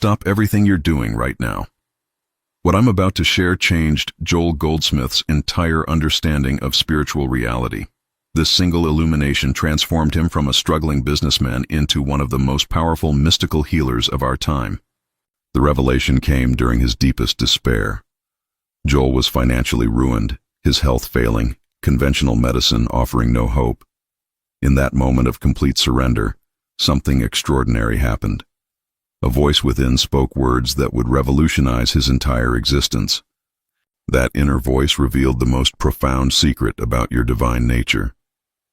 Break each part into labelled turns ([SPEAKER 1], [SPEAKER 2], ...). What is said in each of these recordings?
[SPEAKER 1] stop everything you're doing right now. What I'm about to share changed S.Goldsmith's entire understanding of spiritual reality. This single illumination transformed him from a struggling businessman into one of the most powerful mystical healers of our time. The revelation came during his deepest despair. Joel was financially ruined, his health failing, conventional medicine offering no hope. In that moment of complete surrender, something extraordinary happened. A voice within spoke words that would revolutionize his entire existence. That inner voice revealed the most profound secret about your divine nature.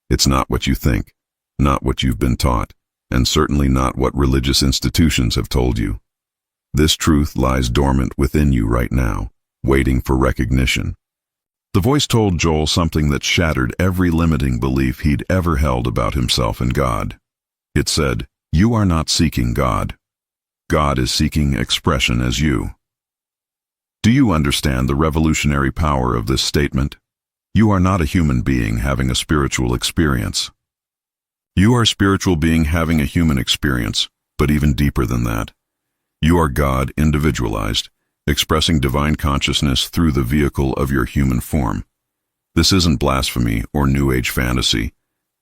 [SPEAKER 1] It's not what you think, not what you've been taught, and certainly not what religious institutions have told you. This truth lies dormant within you right now, waiting for recognition. The voice told Joel something that shattered every limiting belief he'd ever held about himself and God. It said, "You are not seeking God. God is seeking expression as you." Do you understand the revolutionary power of this statement? You are not a human being having a spiritual experience. You are a spiritual being having a human experience, but even deeper than that. You are God individualized, expressing divine consciousness through the vehicle of your human form. This isn't blasphemy or New Age fantasy.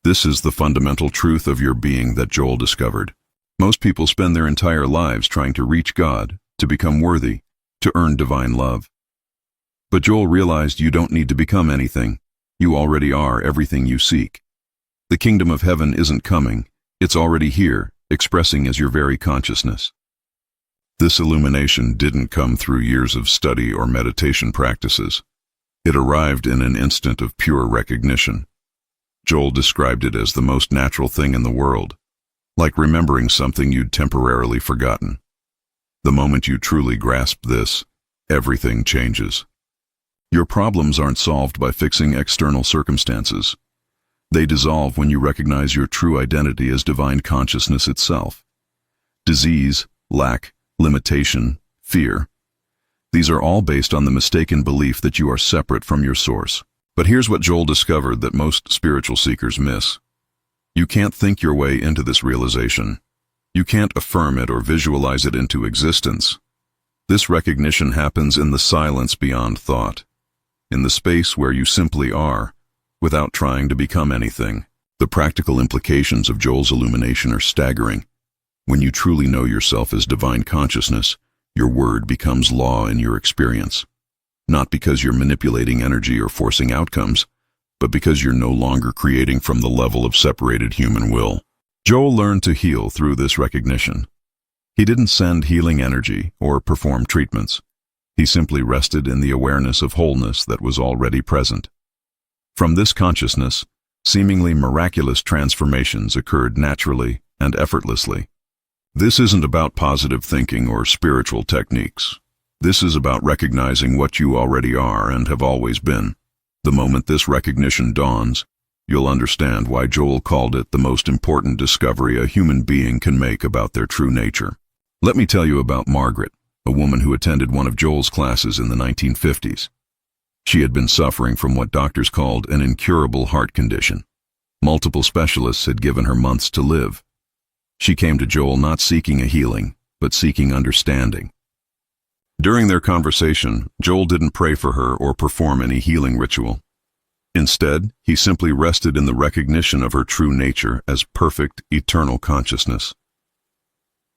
[SPEAKER 1] This is the fundamental truth of your being that Joel discovered. Most people spend their entire lives trying to reach God, to become worthy, to earn divine love. But Joel realized you don't need to become anything. You already are everything you seek. The kingdom of heaven isn't coming. It's already here, expressing as your very consciousness. This illumination didn't come through years of study or meditation practices. It arrived in an instant of pure recognition. Joel described it as the most natural thing in the world, like remembering something you'd temporarily forgotten. The moment you truly grasp this, everything changes. Your problems aren't solved by fixing external circumstances. They dissolve when you recognize your true identity as divine consciousness itself. Disease, lack, limitation, fear. These are all based on the mistaken belief that you are separate from your source. But here's what Joel discovered that most spiritual seekers miss. You can't think your way into this realization. You can't affirm it or visualize it into existence. This recognition happens in the silence beyond thought, in the space where you simply are, without trying to become anything. The practical implications of Joel's illumination are staggering. When you truly know yourself as divine consciousness, your word becomes law in your experience. Not because you're manipulating energy or forcing outcomes, but because you're no longer creating from the level of separated human will. Joel learned to heal through this recognition. He didn't send healing energy or perform treatments. He simply rested in the awareness of wholeness that was already present. From this consciousness, seemingly miraculous transformations occurred naturally and effortlessly. This isn't about positive thinking or spiritual techniques. This is about recognizing what you already are and have always been. The moment this recognition dawns, you'll understand why Joel called it the most important discovery a human being can make about their true nature. Let me tell you about Margaret, a woman who attended one of Joel's classes in the 1950s. She had been suffering from what doctors called an incurable heart condition. Multiple specialists had given her months to live. She came to Joel not seeking a healing, but seeking understanding. During their conversation, Joel didn't pray for her or perform any healing ritual. Instead, he simply rested in the recognition of her true nature as perfect, eternal consciousness.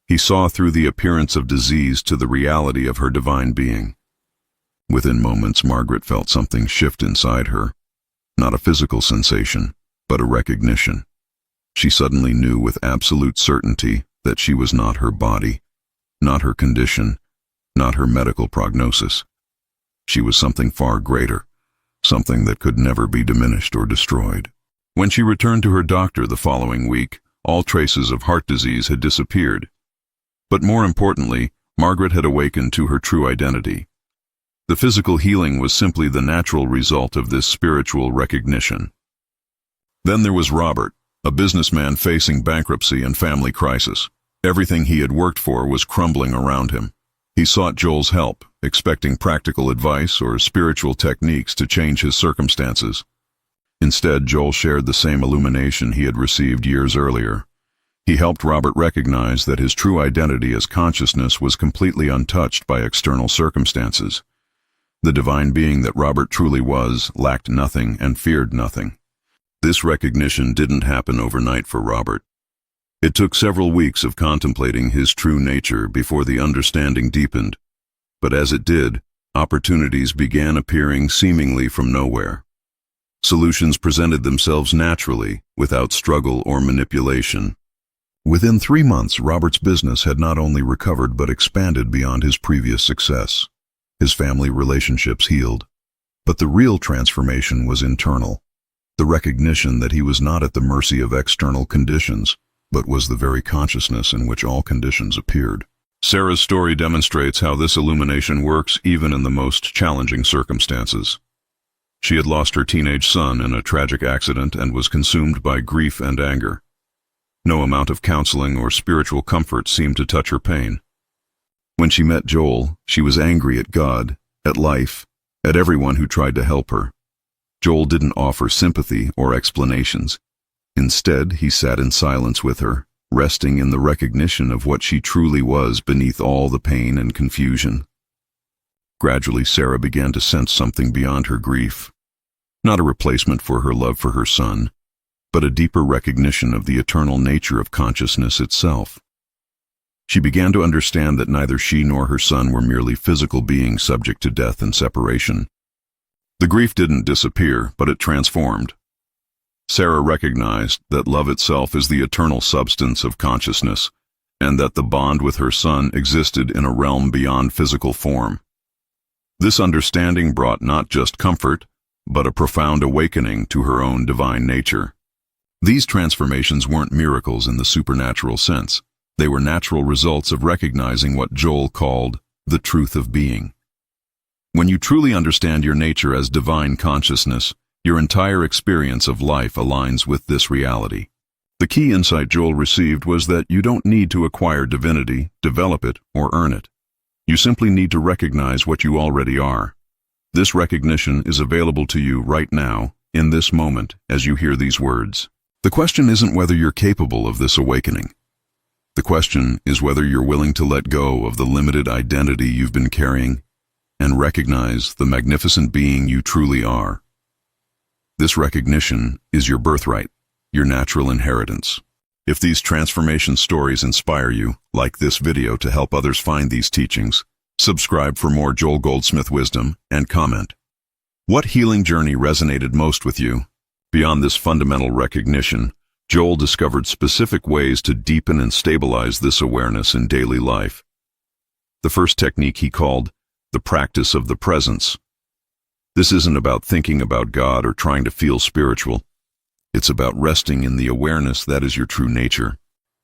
[SPEAKER 1] He saw through the appearance of disease to the reality of her divine being. Within moments, Margaret felt something shift inside her. Not a physical sensation, but a recognition. She suddenly knew with absolute certainty that she was not her body, not her condition, not her medical prognosis. She was something far greater, something that could never be diminished or destroyed. When she returned to her doctor the following week, all traces of heart disease had disappeared. But more importantly, Margaret had awakened to her true identity. The physical healing was simply the natural result of this spiritual recognition. Then there was Robert, a businessman facing bankruptcy and family crisis. Everything he had worked for was crumbling around him. He sought Joel's help, expecting practical advice or spiritual techniques to change his circumstances. Instead, Joel shared the same illumination he had received years earlier. He helped Robert recognize that his true identity as consciousness was completely untouched by external circumstances. The divine being that Robert truly was lacked nothing and feared nothing. This recognition didn't happen overnight for Robert. It took several weeks of contemplating his true nature before the understanding deepened. But as it did, opportunities began appearing seemingly from nowhere. Solutions presented themselves naturally, without struggle or manipulation. Within 3 months, Robert's business had not only recovered but expanded beyond his previous success. His family relationships healed. But the real transformation was internal. The recognition that he was not at the mercy of external conditions, but was the very consciousness in which all conditions appeared. Sarah's story demonstrates how this illumination works even in the most challenging circumstances. She had lost her teenage son in a tragic accident and was consumed by grief and anger. No amount of counseling or spiritual comfort seemed to touch her pain. When she met Joel, she was angry at God, at life, at everyone who tried to help her. Joel didn't offer sympathy or explanations. Instead, he sat in silence with her, resting in the recognition of what she truly was beneath all the pain and confusion. Gradually, Sarah began to sense something beyond her grief. Not a replacement for her love for her son, but a deeper recognition of the eternal nature of consciousness itself. She began to understand that neither she nor her son were merely physical beings subject to death and separation. The grief didn't disappear, but it transformed. Sarah recognized that love itself is the eternal substance of consciousness, and that the bond with her son existed in a realm beyond physical form. This understanding brought not just comfort, but a profound awakening to her own divine nature. These transformations weren't miracles in the supernatural sense. They were natural results of recognizing what Joel called the truth of being. When you truly understand your nature as divine consciousness, your entire experience of life aligns with this reality. The key insight Joel received was that you don't need to acquire divinity, develop it, or earn it. You simply need to recognize what you already are. This recognition is available to you right now, in this moment, as you hear these words. The question isn't whether you're capable of this awakening. The question is whether you're willing to let go of the limited identity you've been carrying and recognize the magnificent being you truly are. This recognition is your birthright, your natural inheritance. If these transformation stories inspire you, like this video to help others find these teachings, subscribe for more Joel Goldsmith wisdom, and comment. What healing journey resonated most with you? Beyond this fundamental recognition, Joel discovered specific ways to deepen and stabilize this awareness in daily life. The first technique he called the practice of the presence. This isn't about thinking about God or trying to feel spiritual. It's about resting in the awareness that is your true nature.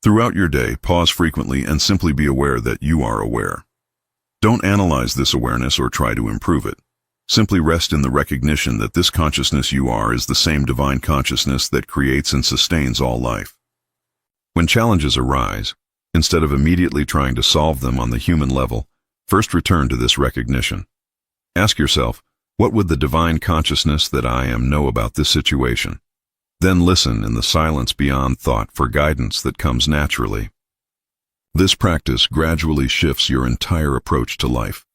[SPEAKER 1] Throughout your day, pause frequently and simply be aware that you are aware. Don't analyze this awareness or try to improve it. Simply rest in the recognition that this consciousness you are is the same divine consciousness that creates and sustains all life. When challenges arise, instead of immediately trying to solve them on the human level, first return to this recognition. Ask yourself, what would the divine consciousness that I am know about this situation? Then listen in the silence beyond thought for guidance that comes naturally. This practice gradually shifts your entire approach to life.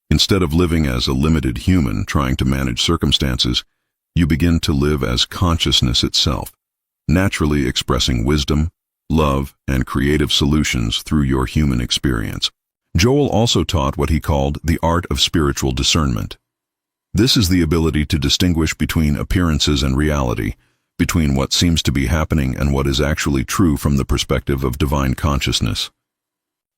[SPEAKER 1] Instead of living as a limited human trying to manage circumstances, you begin to live as consciousness itself, naturally expressing wisdom, love, and creative solutions through your human experience. Joel also taught what he called the art of spiritual discernment. This is the ability to distinguish between appearances and reality, between what seems to be happening and what is actually true from the perspective of divine consciousness.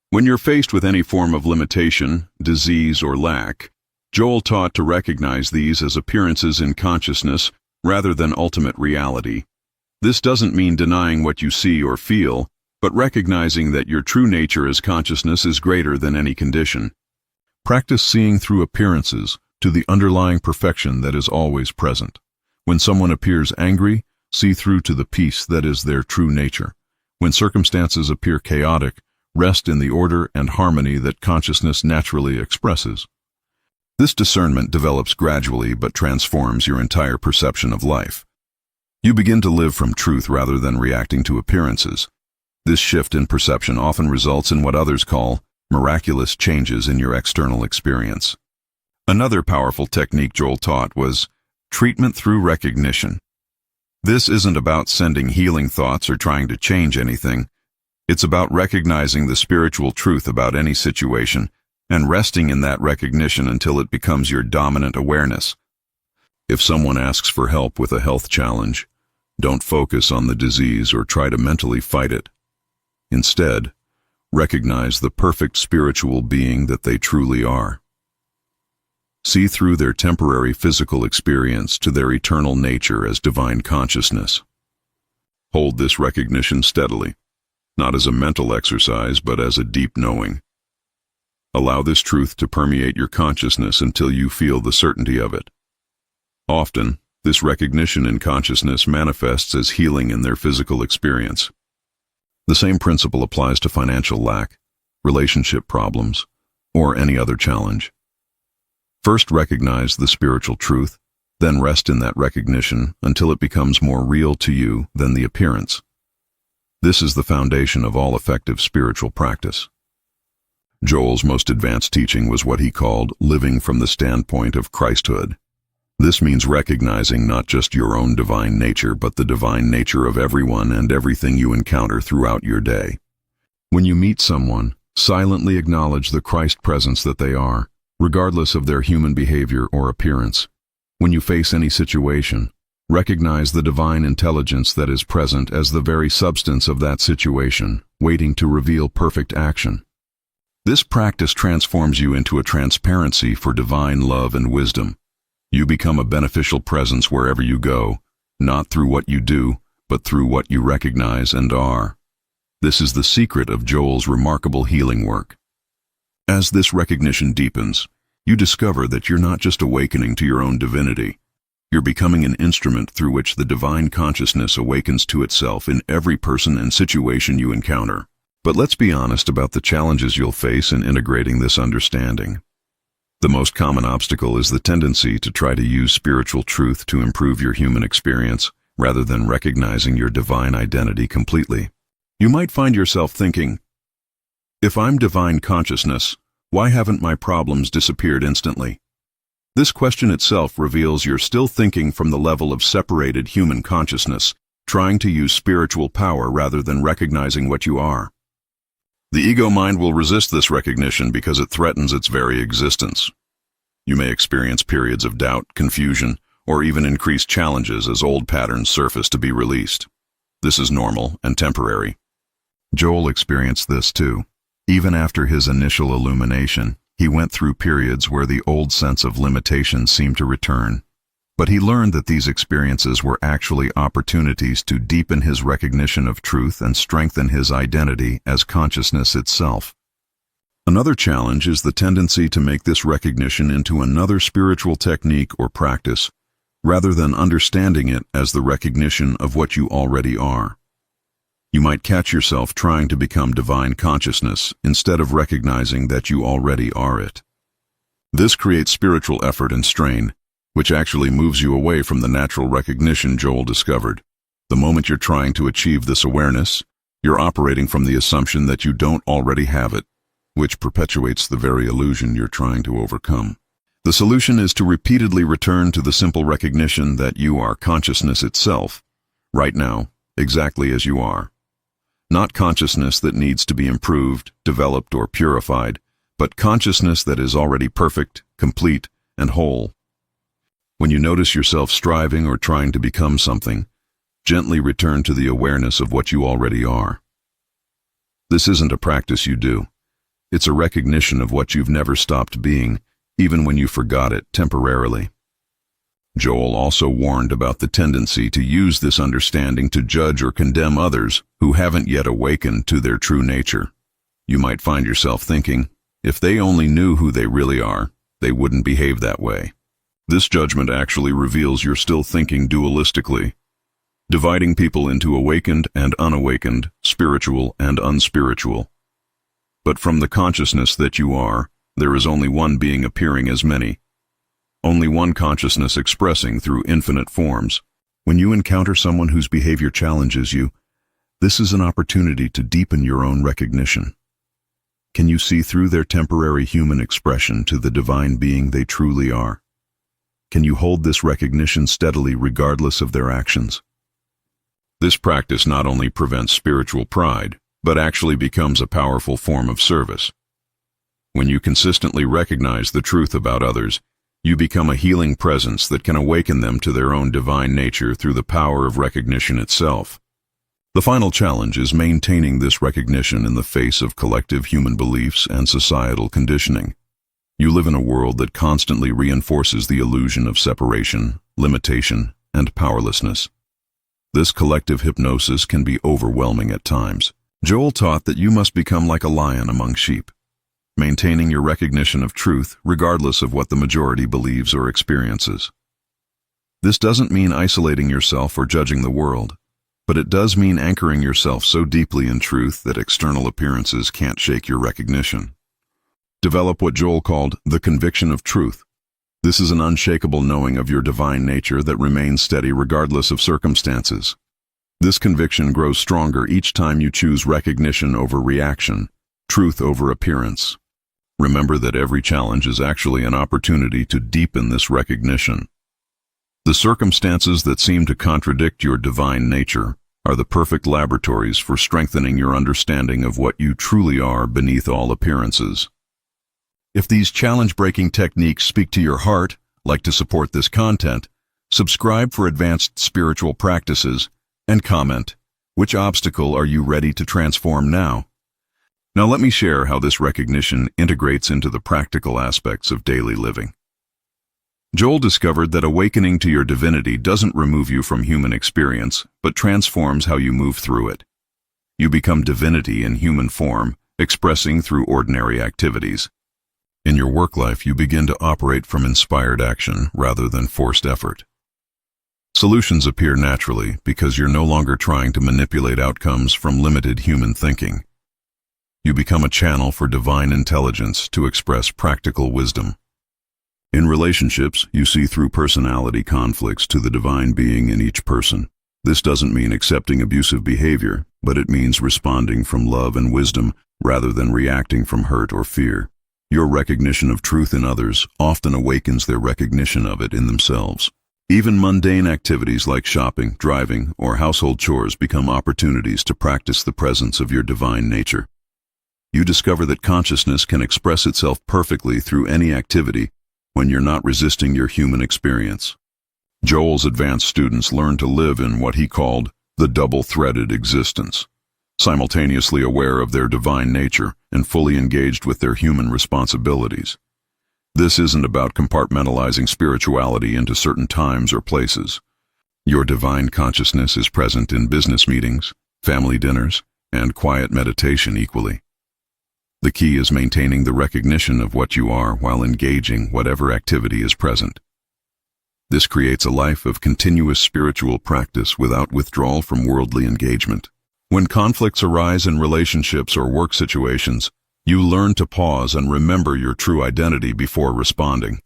[SPEAKER 1] When you're faced with any form of limitation, disease, or lack, Joel taught to recognize these as appearances in consciousness rather than ultimate reality. This doesn't mean denying what you see or feel, but recognizing that your true nature as consciousness is greater than any condition. Practice seeing through appearances to the underlying perfection that is always present. When someone appears angry, see through to the peace that is their true nature. When circumstances appear chaotic, rest in the order and harmony that consciousness naturally expresses. This discernment develops gradually but transforms your entire perception of life. You begin to live from truth rather than reacting to appearances. This shift in perception often results in what others call miraculous changes in your external experience. Another powerful technique Joel taught was treatment through recognition. This isn't about sending healing thoughts or trying to change anything. It's about recognizing the spiritual truth about any situation and resting in that recognition until it becomes your dominant awareness. If someone asks for help with a health challenge, don't focus on the disease or try to mentally fight it. Instead, recognize the perfect spiritual being that they truly are. See through their temporary physical experience to their eternal nature as divine consciousness. Hold this recognition steadily, not as a mental exercise, but as a deep knowing. Allow this truth to permeate your consciousness until you feel the certainty of it. Often, this recognition in consciousness manifests as healing in their physical experience. The same principle applies to financial lack, relationship problems, or any other challenge. First, recognize the spiritual truth, then rest in that recognition until it becomes more real to you than the appearance. This is the foundation of all effective spiritual practice. Joel's most advanced teaching was what he called living from the standpoint of Christhood. This means recognizing not just your own divine nature, but the divine nature of everyone and everything you encounter throughout your day. When you meet someone, silently acknowledge the Christ presence that they are, regardless of their human behavior or appearance. When you face any situation, recognize the divine intelligence that is present as the very substance of that situation, waiting to reveal perfect action. This practice transforms you into a transparency for divine love and wisdom. You become a beneficial presence wherever you go, not through what you do, but through what you recognize and are. This is the secret of Joel's remarkable healing work. As this recognition deepens, you discover that you're not just awakening to your own divinity. You're becoming an instrument through which the divine consciousness awakens to itself in every person and situation you encounter. But let's be honest about the challenges you'll face in integrating this understanding. The most common obstacle is the tendency to try to use spiritual truth to improve your human experience, rather than recognizing your divine identity completely. You might find yourself thinking, if I'm divine consciousness, why haven't my problems disappeared instantly? This question itself reveals you're still thinking from the level of separated human consciousness, trying to use spiritual power rather than recognizing what you are. The ego mind will resist this recognition because it threatens its very existence. You may experience periods of doubt, confusion, or even increased challenges as old patterns surface to be released. This is normal and temporary. Joel experienced this too. Even after his initial illumination, he went through periods where the old sense of limitation seemed to return. But he learned that these experiences were actually opportunities to deepen his recognition of truth and strengthen his identity as consciousness itself. Another challenge is the tendency to make this recognition into another spiritual technique or practice, rather than understanding it as the recognition of what you already are. You might catch yourself trying to become divine consciousness instead of recognizing that you already are it. This creates spiritual effort and strain, which actually moves you away from the natural recognition Joel discovered. The moment you're trying to achieve this awareness, you're operating from the assumption that you don't already have it, which perpetuates the very illusion you're trying to overcome. The solution is to repeatedly return to the simple recognition that you are consciousness itself, right now, exactly as you are. Not consciousness that needs to be improved, developed, or purified, but consciousness that is already perfect, complete, and whole. When you notice yourself striving or trying to become something, gently return to the awareness of what you already are. This isn't a practice you do. It's a recognition of what you've never stopped being, even when you forgot it temporarily. Joel also warned about the tendency to use this understanding to judge or condemn others who haven't yet awakened to their true nature. You might find yourself thinking, if they only knew who they really are, they wouldn't behave that way. This judgment actually reveals you're still thinking dualistically, dividing people into awakened and unawakened, spiritual and unspiritual. But from the consciousness that you are, there is only one being appearing as many. Only one consciousness expressing through infinite forms. When you encounter someone whose behavior challenges you, This is an opportunity to deepen your own recognition. Can you see through their temporary human expression to the divine being they truly are? Can you hold this recognition steadily regardless of their actions? This practice not only prevents spiritual pride, but actually becomes a powerful form of service. When you consistently recognize the truth about others, you become a healing presence that can awaken them to their own divine nature through the power of recognition itself. The final challenge is maintaining this recognition in the face of collective human beliefs and societal conditioning. You live in a world that constantly reinforces the illusion of separation, limitation, and powerlessness. This collective hypnosis can be overwhelming at times. Joel taught that you must become like a lion among sheep, maintaining your recognition of truth regardless of what the majority believes or experiences. This doesn't mean isolating yourself or judging the world, but it does mean anchoring yourself so deeply in truth that external appearances can't shake your recognition. Develop what Joel called the conviction of truth. This is an unshakable knowing of your divine nature that remains steady regardless of circumstances. This conviction grows stronger each time you choose recognition over reaction, truth over appearance. Remember that every challenge is actually an opportunity to deepen this recognition. The circumstances that seem to contradict your divine nature are the perfect laboratories for strengthening your understanding of what you truly are beneath all appearances. If these challenge-breaking techniques speak to your heart, like to support this content, subscribe for advanced spiritual practices, and comment, which obstacle are you ready to transform now? Now let me share how this recognition integrates into the practical aspects of daily living. Joel discovered that awakening to your divinity doesn't remove you from human experience, but transforms how you move through it. You become divinity in human form, expressing through ordinary activities. In your work life, you begin to operate from inspired action rather than forced effort. Solutions appear naturally because you're no longer trying to manipulate outcomes from limited human thinking. You become a channel for divine intelligence to express practical wisdom. In relationships, you see through personality conflicts to the divine being in each person. This doesn't mean accepting abusive behavior, but it means responding from love and wisdom rather than reacting from hurt or fear. Your recognition of truth in others often awakens their recognition of it in themselves. Even mundane activities like shopping, driving, or household chores become opportunities to practice the presence of your divine nature. You discover that consciousness can express itself perfectly through any activity when you're not resisting your human experience. Joel's advanced students learn to live in what he called the double-threaded existence, simultaneously aware of their divine nature and fully engaged with their human responsibilities. This isn't about compartmentalizing spirituality into certain times or places. Your divine consciousness is present in business meetings, family dinners, and quiet meditation equally. The key is maintaining the recognition of what you are while engaging whatever activity is present. This creates a life of continuous spiritual practice without withdrawal from worldly engagement. When conflicts arise in relationships or work situations, you learn to pause and remember your true identity before responding.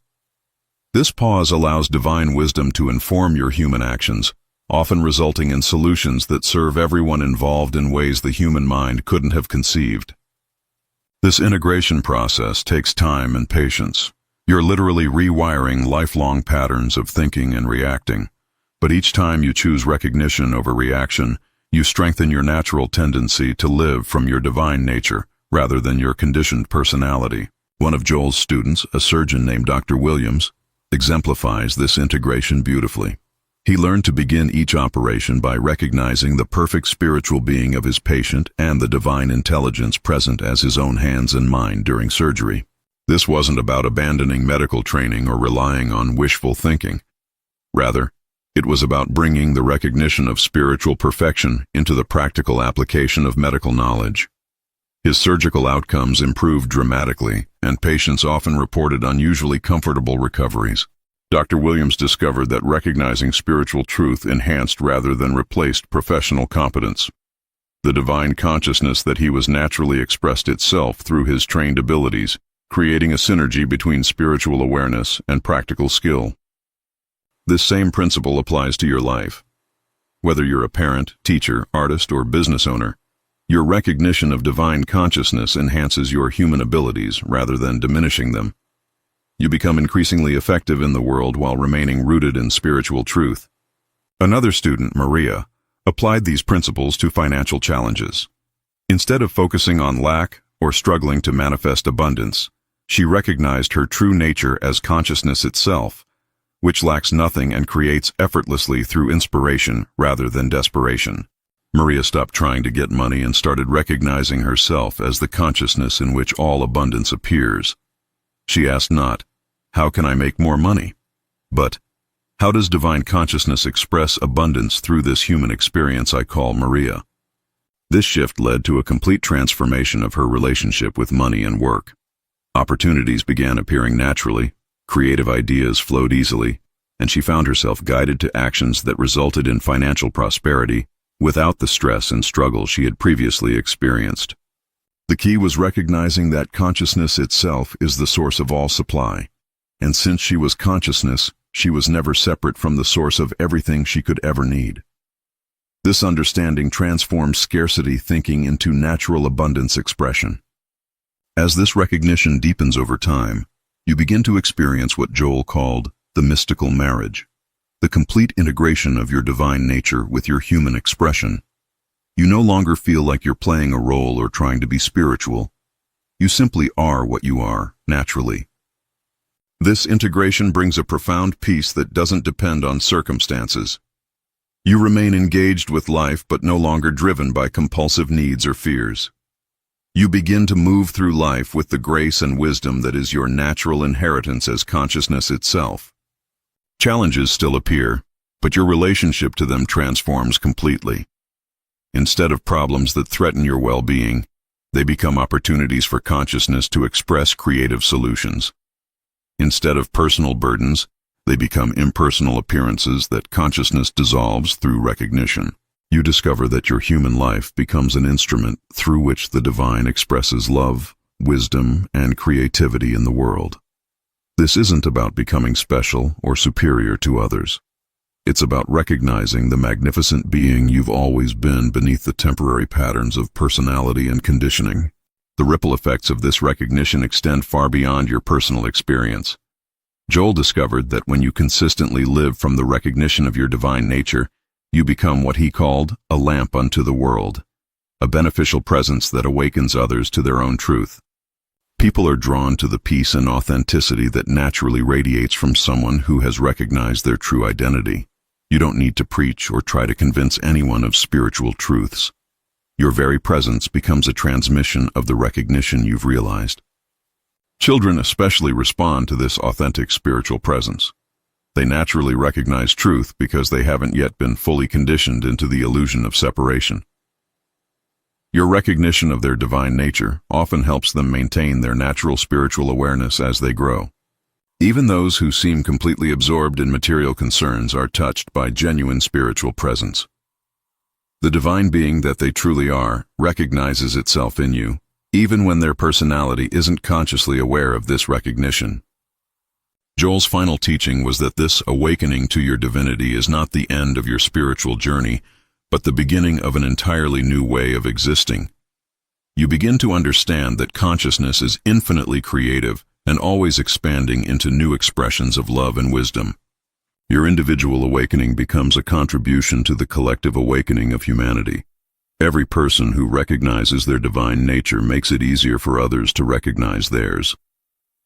[SPEAKER 1] This pause allows divine wisdom to inform your human actions, often resulting in solutions that serve everyone involved in ways the human mind couldn't have conceived. This integration process takes time and patience. You're literally rewiring lifelong patterns of thinking and reacting. But each time you choose recognition over reaction, you strengthen your natural tendency to live from your divine nature rather than your conditioned personality. One of Joel's students, a surgeon named Dr. Williams, exemplifies this integration beautifully. He learned to begin each operation by recognizing the perfect spiritual being of his patient and the divine intelligence present as his own hands and mind during surgery. This wasn't about abandoning medical training or relying on wishful thinking. Rather, it was about bringing the recognition of spiritual perfection into the practical application of medical knowledge. His surgical outcomes improved dramatically, and patients often reported unusually comfortable recoveries. Dr. Williams discovered that recognizing spiritual truth enhanced rather than replaced professional competence. The divine consciousness that he was naturally expressed itself through his trained abilities, creating a synergy between spiritual awareness and practical skill. This same principle applies to your life. Whether you're a parent, teacher, artist, or business owner, your recognition of divine consciousness enhances your human abilities rather than diminishing them. You become increasingly effective in the world while remaining rooted in spiritual truth. Another student, Maria, applied these principles to financial challenges. Instead of focusing on lack or struggling to manifest abundance, she recognized her true nature as consciousness itself, which lacks nothing and creates effortlessly through inspiration rather than desperation. Maria stopped trying to get money and started recognizing herself as the consciousness in which all abundance appears. She asked not, "How can I make more money?" but, "How does divine consciousness express abundance through this human experience I call Maria?" This shift led to a complete transformation of her relationship with money and work. Opportunities began appearing naturally, creative ideas flowed easily, and she found herself guided to actions that resulted in financial prosperity without the stress and struggle she had previously experienced. The key was recognizing that consciousness itself is the source of all supply, and since she was consciousness, she was never separate from the source of everything she could ever need. This understanding transformed scarcity thinking into natural abundance expression. As this recognition deepens over time, you begin to experience what Joel called the mystical marriage, the complete integration of your divine nature with your human expression. You no longer feel like you're playing a role or trying to be spiritual. You simply are what you are, naturally. This integration brings a profound peace that doesn't depend on circumstances. You remain engaged with life but no longer driven by compulsive needs or fears. You begin to move through life with the grace and wisdom that is your natural inheritance as consciousness itself. Challenges still appear, but your relationship to them transforms completely. Instead of problems that threaten your well-being, they become opportunities for consciousness to express creative solutions. Instead of personal burdens, they become impersonal appearances that consciousness dissolves through recognition. You discover that your human life becomes an instrument through which the divine expresses love, wisdom, and creativity in the world. This isn't about becoming special or superior to others. It's about recognizing the magnificent being you've always been beneath the temporary patterns of personality and conditioning. The ripple effects of this recognition extend far beyond your personal experience. Joel discovered that when you consistently live from the recognition of your divine nature, you become what he called a lamp unto the world, a beneficial presence that awakens others to their own truth. People are drawn to the peace and authenticity that naturally radiates from someone who has recognized their true identity. You don't need to preach or try to convince anyone of spiritual truths. Your very presence becomes a transmission of the recognition you've realized. Children especially respond to this authentic spiritual presence. They naturally recognize truth because they haven't yet been fully conditioned into the illusion of separation. Your recognition of their divine nature often helps them maintain their natural spiritual awareness as they grow. Even those who seem completely absorbed in material concerns are touched by genuine spiritual presence. The divine being that they truly are recognizes itself in you, even when their personality isn't consciously aware of this recognition. Joel's final teaching was that this awakening to your divinity is not the end of your spiritual journey, but the beginning of an entirely new way of existing. You begin to understand that consciousness is infinitely creative and always expanding into new expressions of love and wisdom. Your individual awakening becomes a contribution to the collective awakening of humanity. Every person who recognizes their divine nature makes it easier for others to recognize theirs.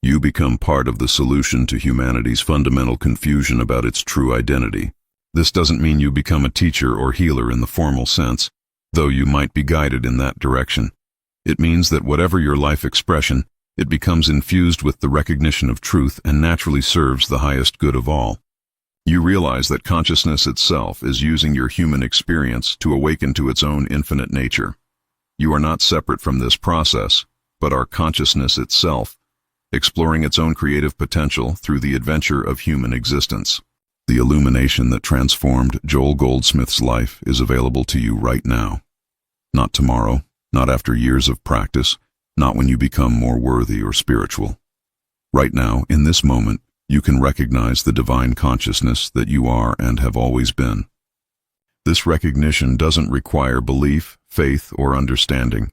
[SPEAKER 1] You become part of the solution to humanity's fundamental confusion about its true identity. This doesn't mean you become a teacher or healer in the formal sense, though you might be guided in that direction. It means that whatever your life expression, it becomes infused with the recognition of truth and naturally serves the highest good of all. You realize that consciousness itself is using your human experience to awaken to its own infinite nature. You are not separate from this process, but are consciousness itself, exploring its own creative potential through the adventure of human existence. The illumination that transformed Joel Goldsmith's life is available to you right now. Not tomorrow, not after years of practice, not when you become more worthy or spiritual. Right now, in this moment, you can recognize the divine consciousness that you are and have always been. This recognition doesn't require belief, faith, or understanding.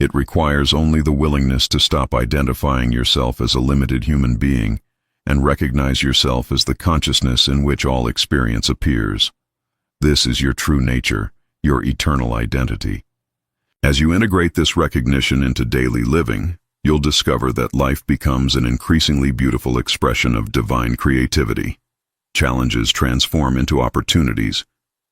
[SPEAKER 1] It requires only the willingness to stop identifying yourself as a limited human being and recognize yourself as the consciousness in which all experience appears. This is your true nature, your eternal identity. As you integrate this recognition into daily living, you'll discover that life becomes an increasingly beautiful expression of divine creativity. Challenges transform into opportunities,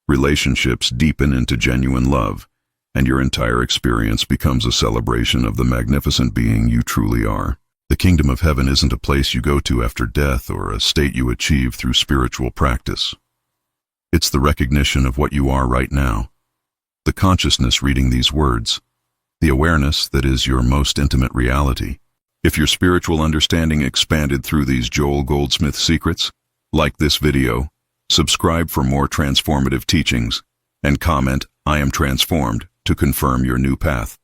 [SPEAKER 1] relationships deepen into genuine love, and your entire experience becomes a celebration of the magnificent being you truly are. The kingdom of heaven isn't a place you go to after death or a state you achieve through spiritual practice. It's the recognition of what you are right now, the consciousness reading these words, the awareness that is your most intimate reality. If your spiritual understanding expanded through these Joel Goldsmith secrets, like this video, subscribe for more transformative teachings, and comment, "I am transformed," to confirm your new path.